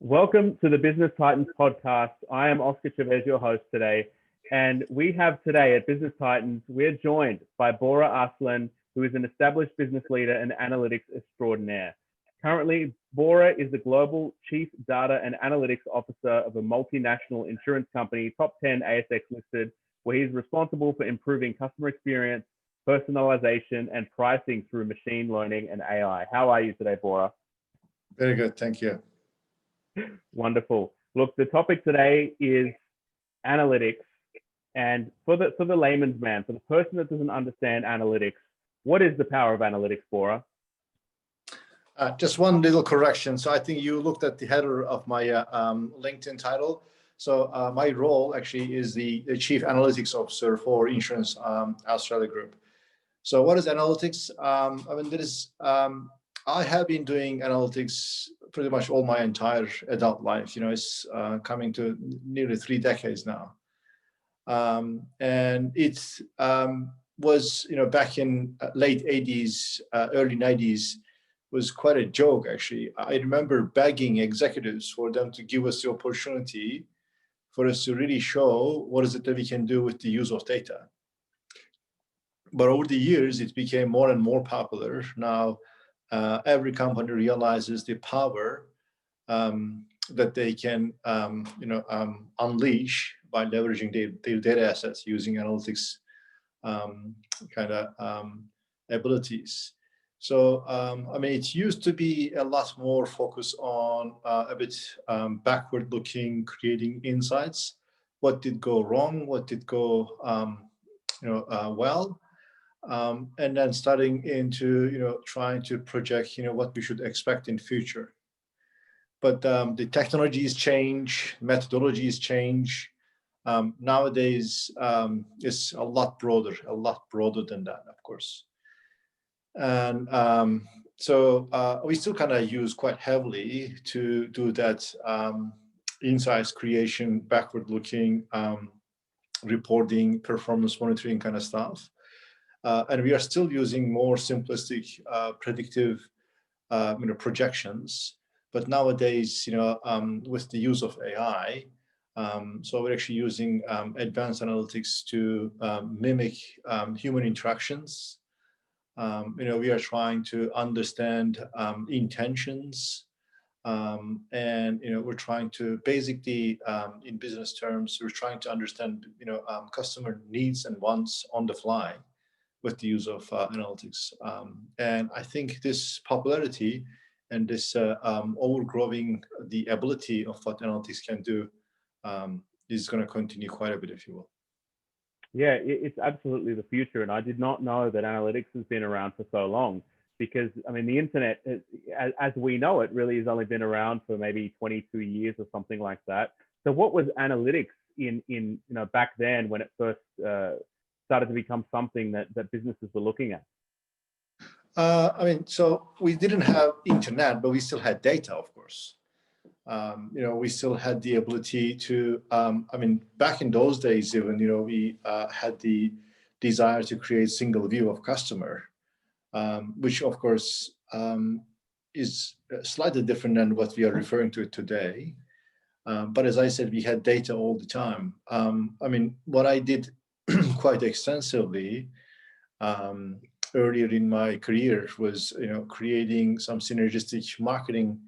Welcome to the Business Titans podcast. I am Oscar Chavez, your host today. And we have today at Business Titans, we're joined by Bora Arslan, who is an established business leader and analytics extraordinaire. Currently, Bora is the Global Chief Data and Analytics Officer of a multinational insurance company, top 10 ASX listed, where he's responsible for improving customer experience, personalization, and pricing through machine learning and AI. How are you today, Bora? Very good, thank you. Wonderful. Look, the topic today is analytics. And for the layman's man, for the person that doesn't understand analytics, what is the power of analytics, Bora? Just one little correction. So I think you looked at the header of my LinkedIn title. So my role actually is the Chief Analytics Officer for Insurance Australia Group. So what is analytics? I have been doing analytics pretty much all my entire adult life. It's coming to nearly 3 decades now. And it was, back in late 80s, early 90s, was quite a joke, actually. I remember begging executives for them to give us the opportunity for us to really show what is it that we can do with the use of data. But over the years, it became more and more popular. Now, every company realizes the power that they can, unleash by leveraging their data assets using analytics abilities. So, it used to be a lot more focused on a bit backward-looking, creating insights. What did go wrong? What did go, well? And then starting into, trying to project, what we should expect in future. But the technologies change, methodologies change. Nowadays, it's a lot broader than that, of course. And so we still kind of use quite heavily to do that insights creation, backward-looking, reporting, performance monitoring kind of stuff. And we are still using more simplistic, predictive, projections. But nowadays, with the use of AI, so we're actually using advanced analytics to mimic human interactions. We are trying to understand intentions, and we're trying to basically, in business terms, we're trying to understand, customer needs and wants on the fly with the use of analytics. And I think this popularity and this overgrowing the ability of what analytics can do is going to continue quite a bit, if you will. Yeah, it's absolutely the future. And I did not know that analytics has been around for so long, because, the internet, as we know it, really has only been around for maybe 22 years or something like that. So what was analytics in back then when it first started to become something that businesses were looking at? So we didn't have internet, but we still had data, of course. We still had the ability to, back in those days, even, we had the desire to create single view of customer, which of course is slightly different than what we are referring to today. But as I said, we had data all the time. What I did quite extensively earlier in my career was, creating some synergistic marketing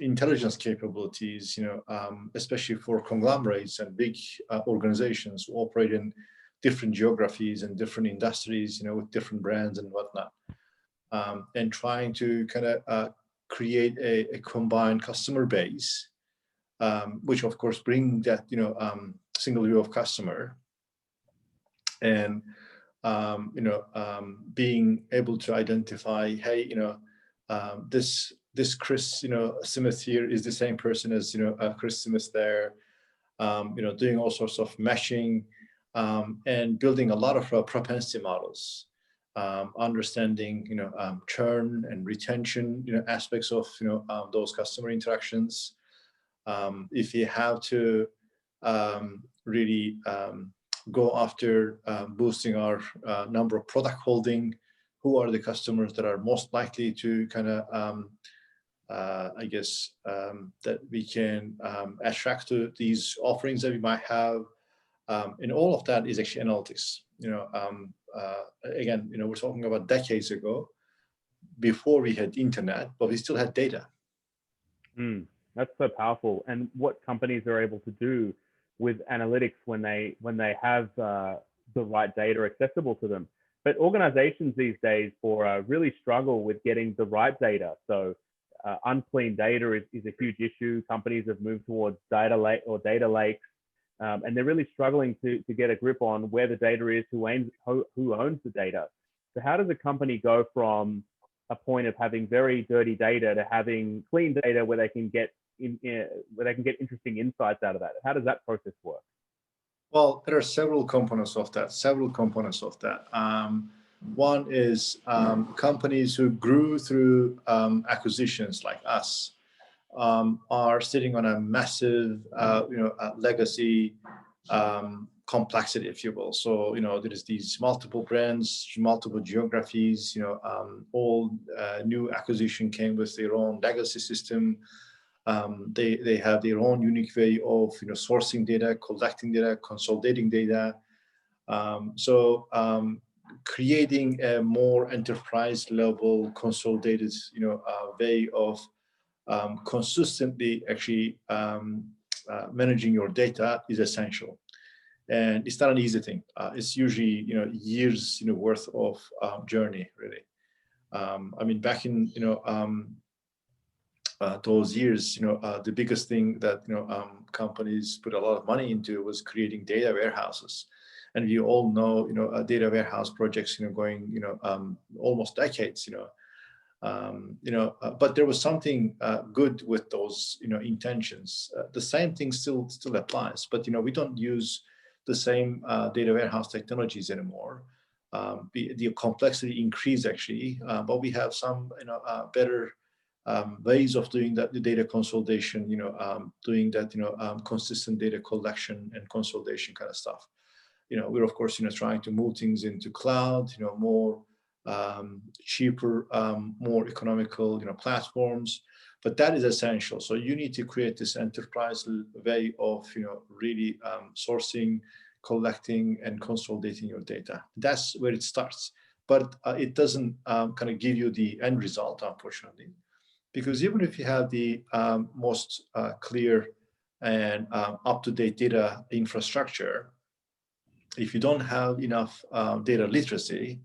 intelligence capabilities, especially for conglomerates and big organizations who operate in different geographies and different industries, with different brands and whatnot, and trying to kind of create a combined customer base, which of course bring that, single view of customer, and being able to identify, hey, this Chris, Smith here is the same person as, Chris Smith there, doing all sorts of meshing, and building a lot of propensity models, understanding, churn and retention, aspects of, those customer interactions. If you have to really go after boosting our number of product holding, who are the customers that are most likely to kind of I guess, that we can attract to these offerings that we might have. And all of that is actually analytics. Again, we're talking about decades ago, before we had internet, but we still had data. That's so powerful. And what companies are able to do with analytics when they have the right data accessible to them. But organizations these days, Bora, really struggle with getting the right data. So unclean data is a huge issue. Companies have moved towards data lakes, and they're really struggling to get a grip on where the data is, who owns the data. So how does a company go from a point of having very dirty data to having clean data where they can get interesting insights out of that? How does that process work? Well, there are several components of that. One is companies who grew through acquisitions like us are sitting on a massive, legacy complexity, if you will. So, there is these multiple brands, multiple geographies, all new acquisition came with their own legacy system. They have their own unique way of, sourcing data, collecting data, consolidating data. Creating a more enterprise level consolidated, way of consistently actually managing your data is essential. And it's not an easy thing. It's usually, years, worth of journey, really. Back in, those years, the biggest thing that, companies put a lot of money into was creating data warehouses. And we all know, data warehouse projects, going, almost decades, but there was something good with those, intentions. The same thing still applies, but, we don't use the same data warehouse technologies anymore. The complexity increased actually, but we have some, better ways of doing that, the data consolidation, doing that, consistent data collection and consolidation kind of stuff. We're of course, trying to move things into cloud, more cheaper, more economical, platforms, but that is essential. So you need to create this enterprise way of, really sourcing, collecting, and consolidating your data. That's where it starts, but it doesn't kind of give you the end result, unfortunately, because even if you have the most clear and up-to-date data infrastructure, if you don't have enough data literacy,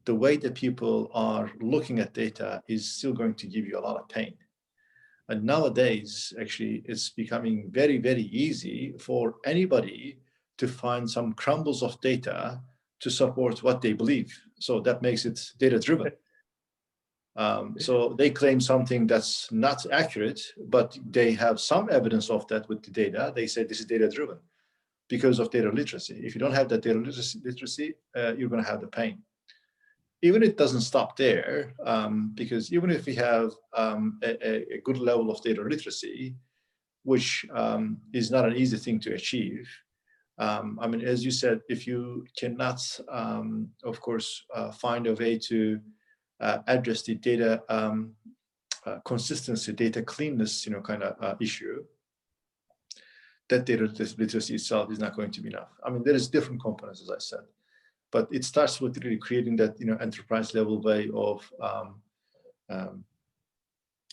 the way that people are looking at data is still going to give you a lot of pain. And nowadays, actually, it's becoming very, very easy for anybody to find some crumbles of data to support what they believe. So that makes it data-driven. So they claim something that's not accurate, but they have some evidence of that with the data. They say this is data-driven because of data literacy. If you don't have that data literacy, you're going to have the pain. Even it doesn't stop there, because even if we have a good level of data literacy, which is not an easy thing to achieve, as you said, if you cannot, of course, find a way to address the data consistency, data cleanness, kind of issue, that data literacy itself is not going to be enough. There is different components, as I said, but it starts with really creating that, enterprise level way of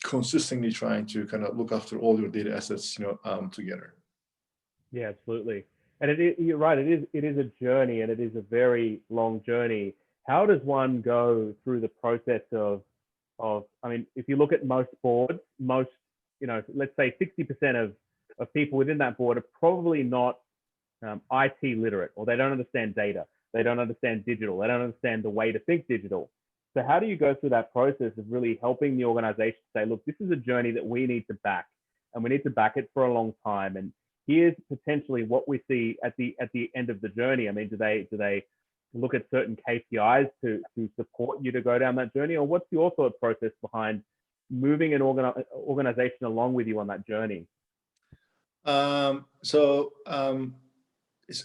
consistently trying to kind of look after all your data assets, together. Yeah, absolutely. And you're right. It is a journey, and it is a very long journey. How does one go through the process of if you look at most boards, let's say 60% of people within that board are probably not IT literate, or they don't understand data. They don't understand digital. They don't understand the way to think digital. So how do you go through that process of really helping the organization say, look, this is a journey that we need to back, and we need to back it for a long time. And here's potentially what we see at the end of the journey. Do they look at certain KPIs to support you to go down that journey? Or what's your thought process behind moving an organization along with you on that journey?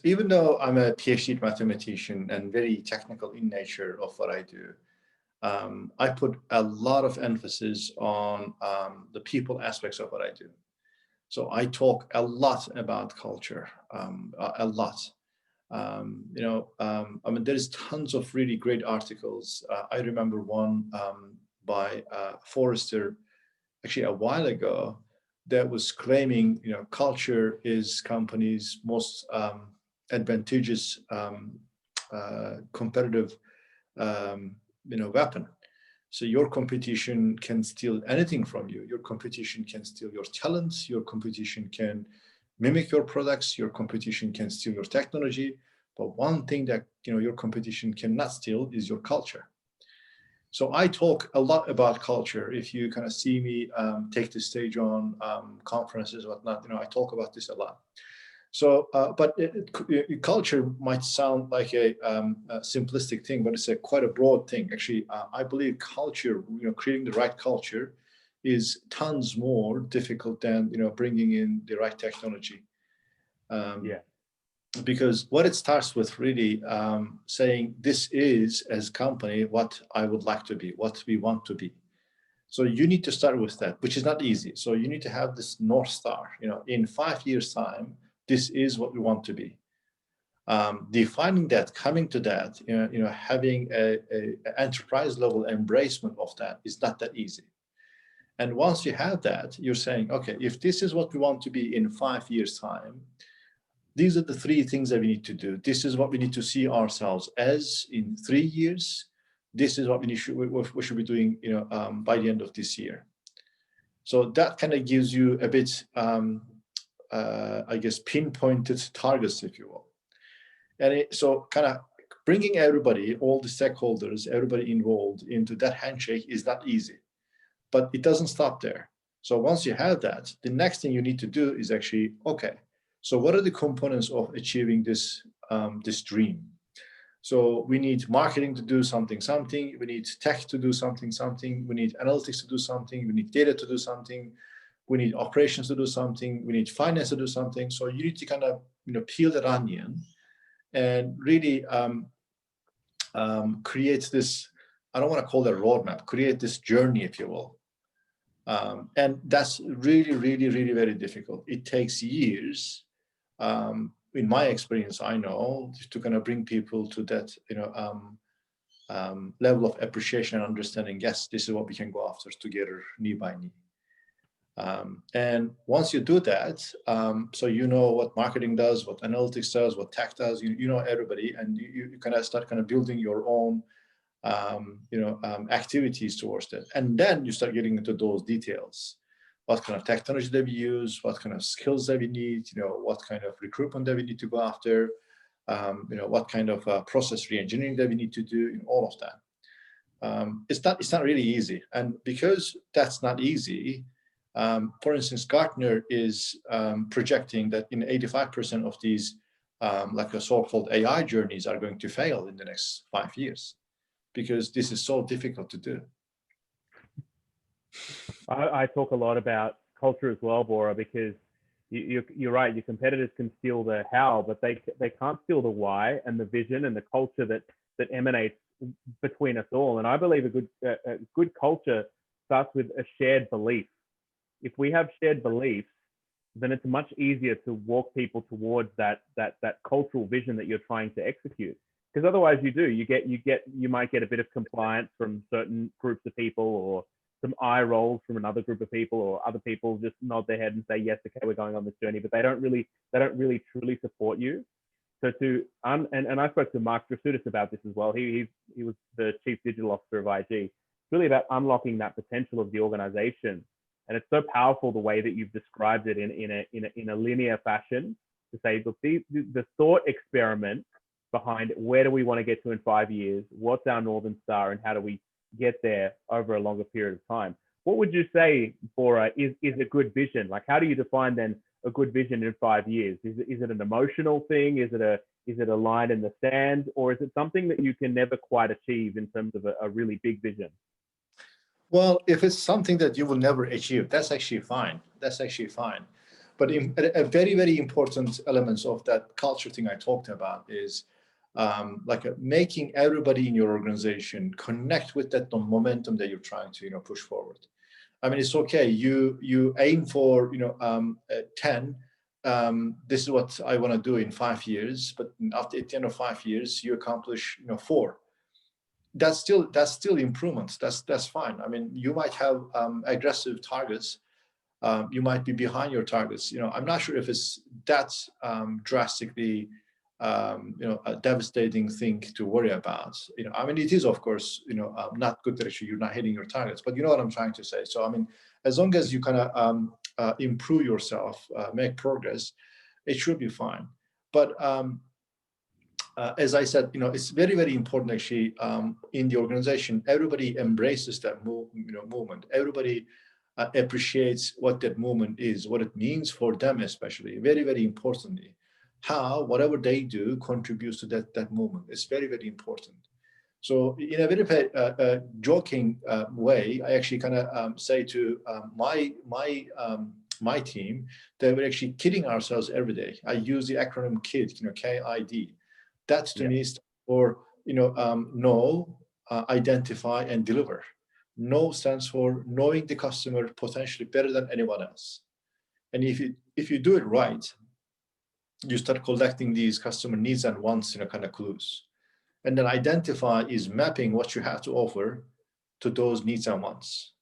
Even though I'm a PhD mathematician and very technical in nature of what I do, I put a lot of emphasis on the people aspects of what I do. So I talk a lot about culture, a lot. I mean, there's tons of really great articles. I remember one by Forrester, actually a while ago, that was claiming, culture is companies' most advantageous competitive, weapon. So your competition can steal anything from you. Your competition can steal your talents. Your competition can mimic your products. Your competition can steal your technology. But one thing that your competition cannot steal is your culture. So I talk a lot about culture. If you kind of see me take the stage on conferences, whatnot, I talk about this a lot. So, but culture might sound like a simplistic thing, but it's quite a broad thing. Actually, I believe culture, creating the right culture, is tons more difficult than bringing in the right technology. Yeah. Because what it starts with really saying, this is, as a company, what I would like to be, what we want to be. So you need to start with that, which is not easy. So you need to have this North Star, in 5 years' time, this is what we want to be. Defining that, coming to that, having a enterprise level embracement of that is not that easy. And once you have that, you're saying, okay, if this is what we want to be in 5 years' time, these are the 3 things that we need to do. This is what we need to see ourselves as in 3 years. This is what we should be doing, by the end of this year. So that kind of gives you a bit, I guess, pinpointed targets, if you will. And so kind of bringing everybody, all the stakeholders, everybody involved into that handshake is not easy, but it doesn't stop there. So once you have that, the next thing you need to do is actually, okay, so what are the components of achieving this, this dream? So we need marketing to do something, we need tech to do something, we need analytics to do something, we need data to do something, we need operations to do something, we need finance to do something. So you need to kind of, peel that onion and really create this, I don't want to call it a roadmap, create this journey, if you will. And that's really, really, really very difficult. It takes years. In my experience, I know, to kind of bring people to that, level of appreciation and understanding. Yes, this is what we can go after together, knee by knee. And once you do that, so you know what marketing does, what analytics does, what tech does, you know everybody, and you kind of start kind of building your own, activities towards that. And then you start getting into those details. What kind of technology that we use, what kind of skills that we need, what kind of recruitment that we need to go after, what kind of process re-engineering that we need to do, all of that. It's not really easy. And because that's not easy, for instance, Gartner is projecting that in 85% of these, like a so-called AI journeys are going to fail in the next 5 years, because this is so difficult to do. I talk a lot about culture as well, Bora, because you're right. Your competitors can steal the how, but they can't steal the why and the vision and the culture that emanates between us all. And I believe a good culture starts with a shared belief. If we have shared beliefs, then it's much easier to walk people towards that cultural vision that you're trying to execute. Because otherwise, you might get a bit of compliance from certain groups of people, or some eye rolls from another group of people, or other people just nod their head and say, yes, okay, we're going on this journey, but they don't really truly support you. So and I spoke to Mark Drasutis about this as well. He was the chief digital officer of IG. It's really about unlocking that potential of the organization. And it's so powerful the way that you've described it in a linear fashion, to say, look, the thought experiment behind where do we want to get to in 5 years, what's our Northern Star, and how do we get there over a longer period of time. What would you say, Bora, is a good vision? Like, how do you define then a good vision in 5 years? Is it an emotional thing? Is it a line in the sand, or is it something that you can never quite achieve in terms of a really big vision? Well, if it's something that you will never achieve, that's actually fine. But a very, very important elements of that culture thing I talked about is making everybody in your organization connect with that momentum that you're trying to push forward. I mean, it's okay. You aim for 10. This is what I want to do in 5 years. But after at the end of 5 years, you accomplish 4. That's still improvements. That's fine. I mean, you might have aggressive targets. You might be behind your targets. I'm not sure if it's that drastically a devastating thing to worry about. I mean, it is, of course, not good that actually you're not hitting your targets, but you know what I'm trying to say. So, I mean, as long as you kind of improve yourself, make progress, it should be fine. But as I said, it's very, very important actually in the organization. Everybody embraces that movement. Everybody appreciates what that movement is, what it means for them, especially. Very, very importantly, how whatever they do contributes to that movement. It's very, very important. So in a very joking way, I actually kind of say to my team that we're actually kidding ourselves every day. I use the acronym KID, KID. That's to me for know, identify, and deliver. Know stands for knowing the customer potentially better than anyone else. And if you do it right, you start collecting these customer needs and wants, kind of clues. And then identify is mapping what you have to offer to those needs and wants.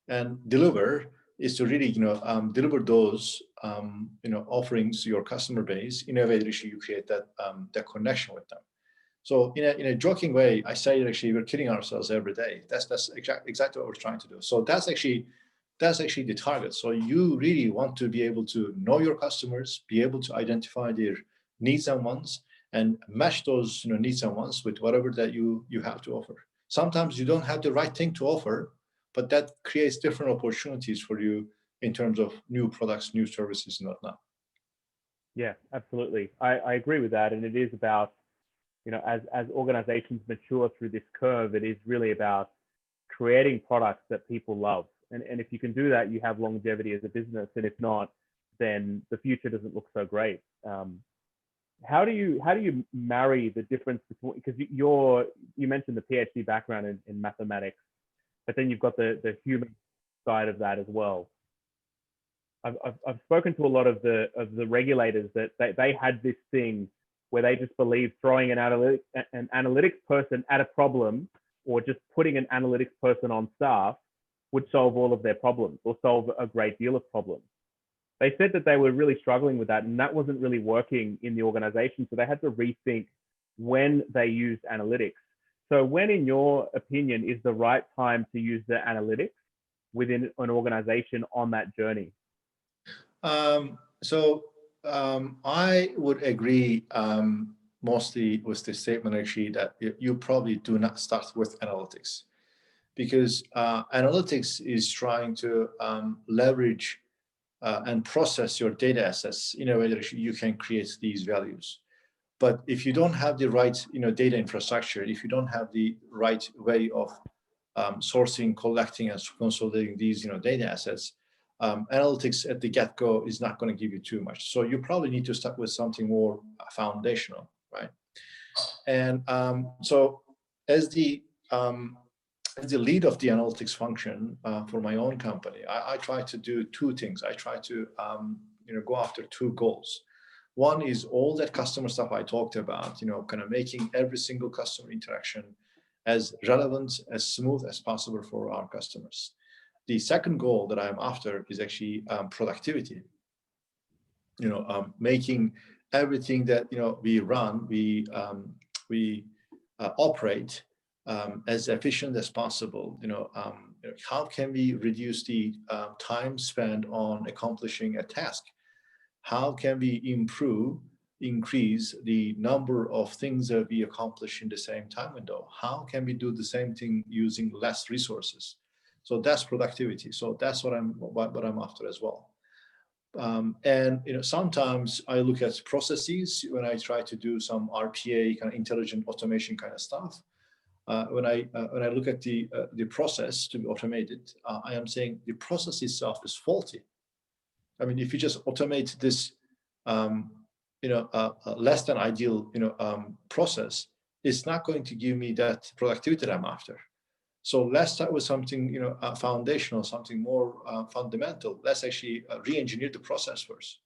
And deliver is to really, deliver those, offerings to your customer base in a way that you create that connection with them. So in a joking way, I say that actually we're kidding ourselves every day. That's exactly what we're trying to do. So that's actually the target. So you really want to be able to know your customers, be able to identify their needs and wants, and match those needs and wants with whatever that you have to offer. Sometimes you don't have the right thing to offer, but that creates different opportunities for you in terms of new products, new services, and whatnot. Yeah, absolutely. I agree with that. And it is about, as organizations mature through this curve, it is really about creating products that people love. And if you can do that, you have longevity as a business. And if not, then the future doesn't look so great. How do you marry the difference between, because you mentioned the PhD background in mathematics, but then you've got the human side of that as well. I've spoken to a lot of the regulators that they had this thing where they just believed throwing an analytics person at a problem, or just putting an analytics person on staff, would solve all of their problems or solve a great deal of problems. They said that they were really struggling with that, and that wasn't really working in the organization. So they had to rethink when they used analytics. So when, in your opinion, is the right time to use the analytics within an organization on that journey? I would agree mostly with the statement actually that you probably do not start with analytics, because analytics is trying to leverage and process your data assets in a way that you can create these values. But if you don't have the right data infrastructure, if you don't have the right way of sourcing, collecting, and consolidating these data assets, analytics at the get-go is not going to give you too much. So you probably need to start with something more foundational, right? And so as the lead of the analytics function for my own company, I try to do two things. I try to go after two goals. One is all that customer stuff I talked about, kind of making every single customer interaction as relevant, as smooth as possible for our customers. The second goal that I'm after is actually productivity. Making everything that we run, we operate as efficient as possible. How can we reduce the time spent on accomplishing a task? How can we increase the number of things that we accomplish in the same time window? How can we do the same thing using less resources? So that's productivity. So that's what I'm after as well. And sometimes I look at processes when I try to do some RPA, kind of intelligent automation kind of stuff. When I look at the process to be automated, I am saying the process itself is faulty. I mean, if you just automate this less than ideal, process, it's not going to give me that productivity that I'm after. So let's start with something, foundational, something more fundamental. Let's actually re-engineer the process first.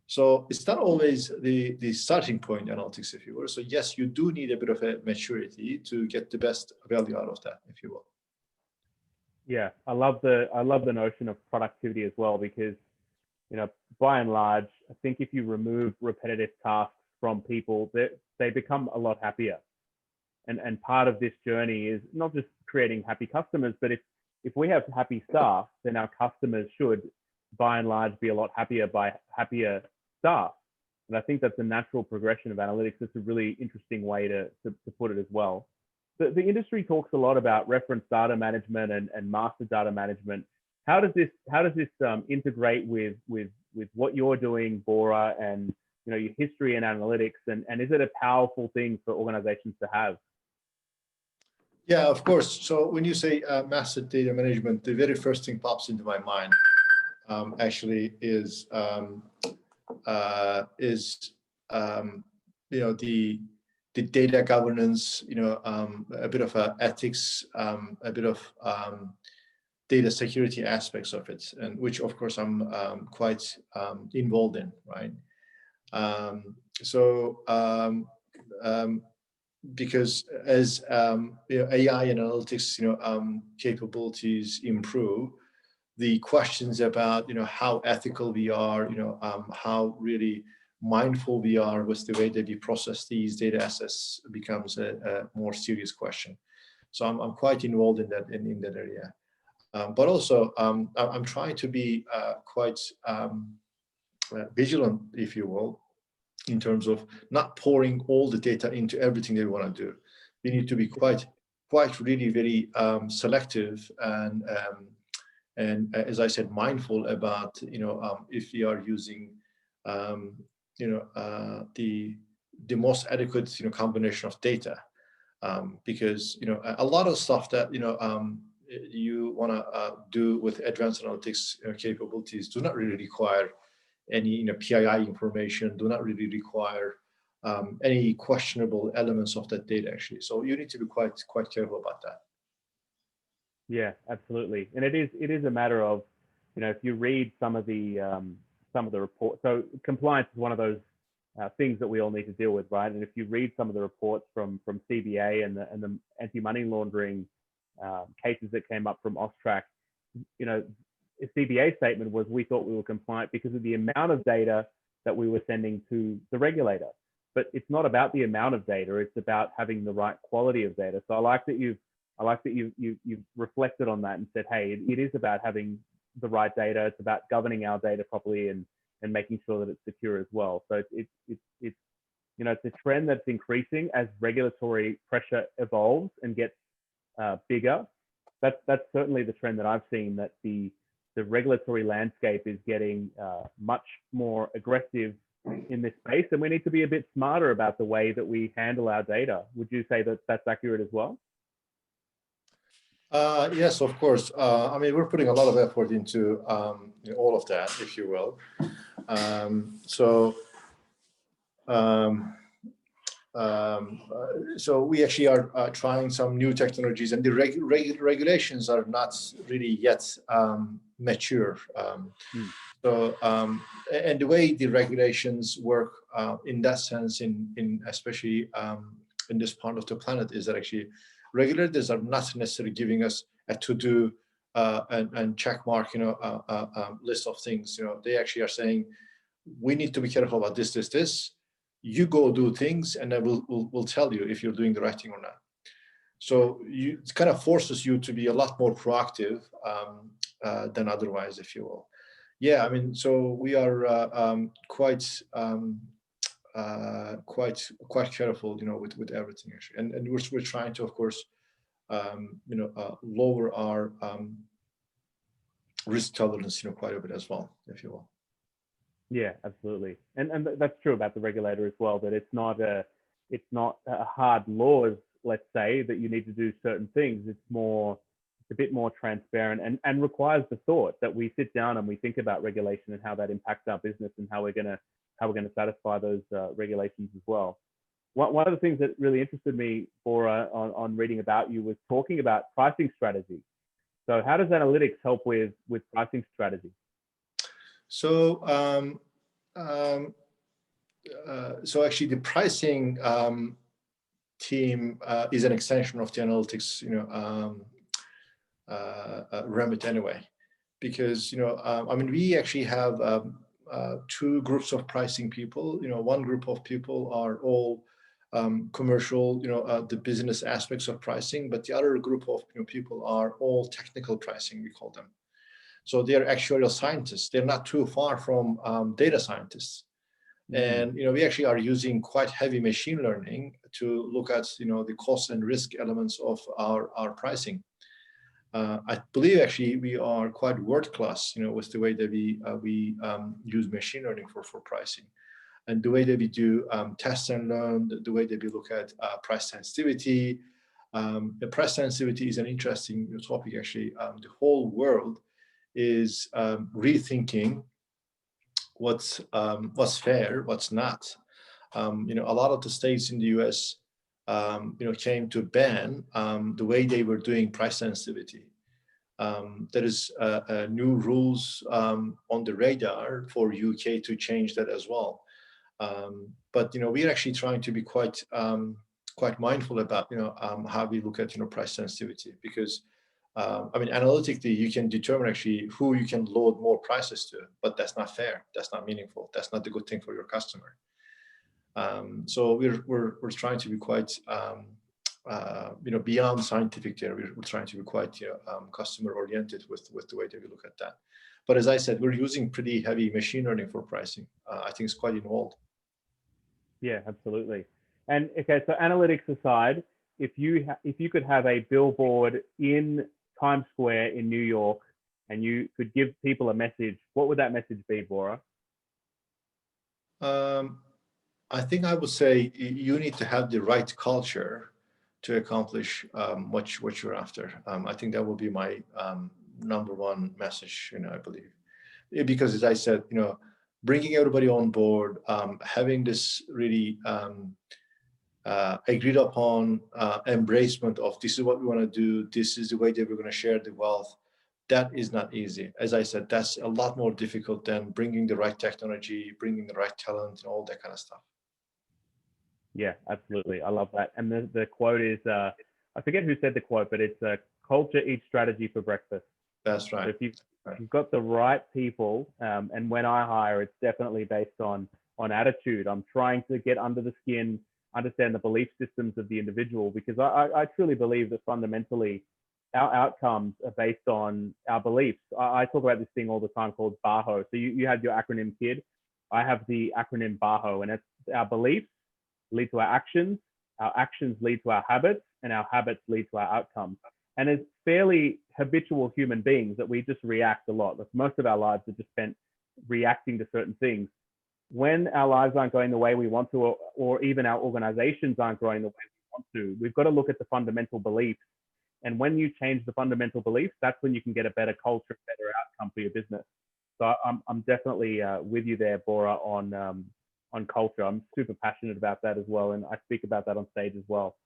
So it's not always the starting point analytics, if you will. So yes, you do need a bit of a maturity to get the best value out of that, if you will. Yeah, I love the notion of productivity as well, because by and large, I think if you remove repetitive tasks from people, they become a lot happier. And part of this journey is not just creating happy customers, but if we have happy staff, then our customers should, by and large, be a lot happier by happier staff. And I think that's a natural progression of analytics. It's a really interesting way to put it as well. The industry talks a lot about reference data management and master data management. How does this integrate with what you're doing, Bora, and your history in analytics, and is it a powerful thing for organizations to have? Yeah, of course. So when you say master data management, the very first thing pops into my mind actually is the data governance, a bit of ethics, a bit of data security aspects of it, and which of course I'm quite involved in, right? Because as AI and analytics capabilities improve, the questions about how ethical we are, how really mindful we are with the way that we process these data assets becomes a more serious question. So I'm quite involved in that area, but also I'm trying to be quite vigilant, if you will, in terms of not pouring all the data into everything they want to do. We need to be quite really very selective and as I said, mindful about if we are using the most adequate combination of data, because a lot of stuff that you want to do with advanced analytics capabilities do not really require any PII information, do not really require any questionable elements of that data actually. So you need to be quite careful about that. Yeah, absolutely. And it is a matter of, if you read some of the reports, so compliance is one of those things that we all need to deal with, right? And if you read some of the reports from CBA and the anti-money laundering cases that came up from Austrac, a CBA statement was, we thought we were compliant because of the amount of data that we were sending to the regulator. But it's not about the amount of data; it's about having the right quality of data. So I like that you've reflected on that and said, hey, it is about having the right data. It's about governing our data properly and making sure that it's secure as well. So it's a trend that's increasing as regulatory pressure evolves and gets bigger. That's certainly the trend that I've seen, that the regulatory landscape is getting much more aggressive in this space, and we need to be a bit smarter about the way that we handle our data. Would you say that that's accurate as well? Yes, of course. I mean, we're putting a lot of effort into all of that, if you will. So we actually are trying some new technologies, and the regulations are not really yet mature. So and the way the regulations work in that sense, in especially in this part of the planet, is that actually regulators are not necessarily giving us a to-do and check mark, list of things. They actually are saying, we need to be careful about this. You go do things, and then we'll tell you if you're doing the right thing or not. So it kind of forces you to be a lot more proactive than otherwise, if you will. Yeah, I mean, so we are quite careful, with everything actually, and we're trying to, of course, lower our risk tolerance, quite a bit as well, if you will. Yeah, absolutely, and that's true about the regulator as well. That it's not a hard laws, let's say, that you need to do certain things. It's more a bit more transparent, and requires the thought that we sit down and we think about regulation and how that impacts our business and how we're going to satisfy those regulations as well. One of the things that really interested me, Bora, on reading about you was talking about pricing strategy. So how does analytics help with pricing strategy? So so actually the pricing team is an extension of the analytics, remit anyway, because I mean, we actually have two groups of pricing people. One group of people are all commercial, the business aspects of pricing, but the other group of people are all technical pricing, we call them. So they're actuarial scientists. They're not too far from data scientists. And we actually are using quite heavy machine learning to look at the cost and risk elements of our pricing. I believe actually we are quite world class, with the way that we use machine learning for pricing, and the way that we do test and learn, the way that we look at price sensitivity. The price sensitivity is an interesting topic actually. The whole world is rethinking what's fair, what's not. A lot of the states in the US, came to ban the way they were doing price sensitivity. There is new rules on the radar for UK to change that as well. But we're actually trying to be quite mindful about how we look at price sensitivity, because I mean, analytically, you can determine actually who you can load more prices to, but that's not fair. That's not meaningful. That's not a good thing for your customer. So we're trying to be quite, beyond scientific there. We're trying to be quite customer oriented with the way that we look at that. But as I said, we're using pretty heavy machine learning for pricing. I think it's quite involved. Yeah, absolutely. And okay, so analytics aside, if you could have a billboard in Times Square in New York and you could give people a message, what would that message be, Bora? I think I would say you need to have the right culture to accomplish what you're after. I think that will be my number one message, I believe. Because as I said, bringing everybody on board, having this really agreed upon embracement of this is what we want to do, this is the way that we're going to share the wealth, that is not easy. As I said, that's a lot more difficult than bringing the right technology, bringing the right talent, and all that kind of stuff. Yeah, absolutely. I love that. And the quote is, I forget who said the quote, but it's culture eats strategy for breakfast. That's right. So if you've got the right people, and when I hire, it's definitely based on attitude. I'm trying to get under the skin, understand the belief systems of the individual, because I truly believe that fundamentally our outcomes are based on our beliefs. I talk about this thing all the time called BAHO. So you have your acronym KID. I have the acronym BAHO, and it's our beliefs lead to our actions lead to our habits, and our habits lead to our outcomes. And as fairly habitual human beings that we just react a lot. Like most of our lives are just spent reacting to certain things. When our lives aren't going the way we want to, or even our organizations aren't growing the way we want to, we've got to look at the fundamental beliefs. And when you change the fundamental beliefs, that's when you can get a better culture, better outcome for your business. So I'm definitely with you there, Bora, on culture. I'm super passionate about that as well, and I speak about that on stage as well.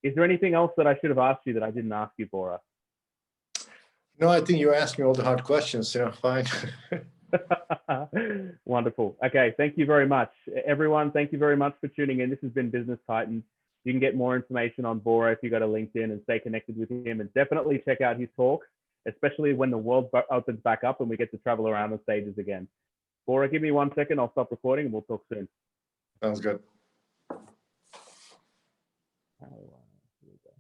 Is there anything else that I should have asked you that I didn't ask you, Bora? No, I think you asked me all the hard questions. Fine. Wonderful. Okay, thank you very much, everyone. Thank you very much for tuning in. This has been Business Titans. You can get more information on Bora if you go to LinkedIn and stay connected with him, and definitely check out his talks, especially when the world opens back up and we get to travel around on stages again. Bora, give me 1 second. I'll stop recording and we'll talk soon. Sounds good. Here we go.